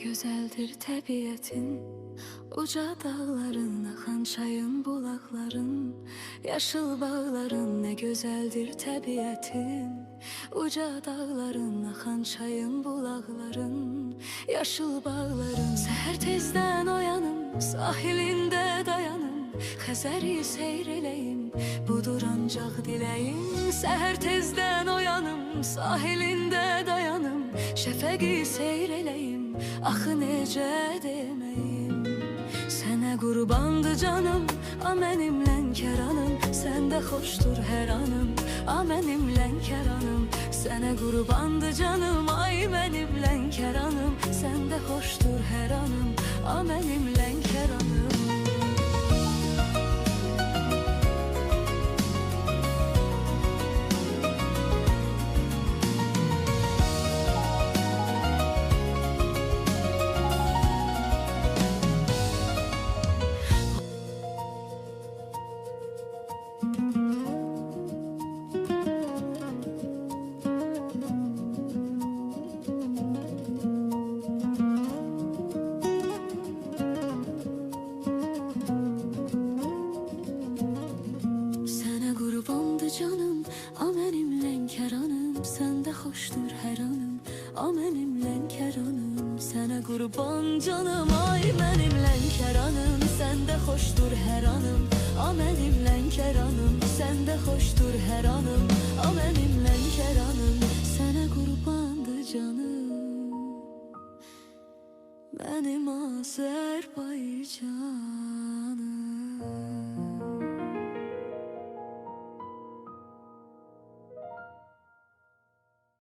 güzeldir təbiətin, uca dağların, axan çayın, bulaqların, yaşıl bağların. Ne güzeldir təbiətin, uca dağların, axan çayın, bulaqların, yaşıl bağların. Səhər tezdən oyanım, sahilində dayanım, Xəzəri seyr eləyim, budur ancaq diləyim. Səhər tezdən oyanım, sahilində dayanım, şəfəqi seyr eləyim, axı necə deməyim. Sənə qurbandı canım, a mənim Lənkəranım, səndə xoşdur hər anım, a mənim Lənkəranım. Sənə qurbandı canım, ay mənim Lənkəranım, səndə xoşdur hər anım, a mənim Lənkəranım. Canım, a mənim Lənkəranım, səndə xoşdur hər anım, a mənim Lənkəranım. Sənə qurban canım, ay mənim Lənkəranım, səndə xoşdur hər anım, a mənim Lənkəranım. Səndə xoşdur hər anım, a mənim Lənkəranım. Sənə qurbandı canım, mənim Azərbaycanım.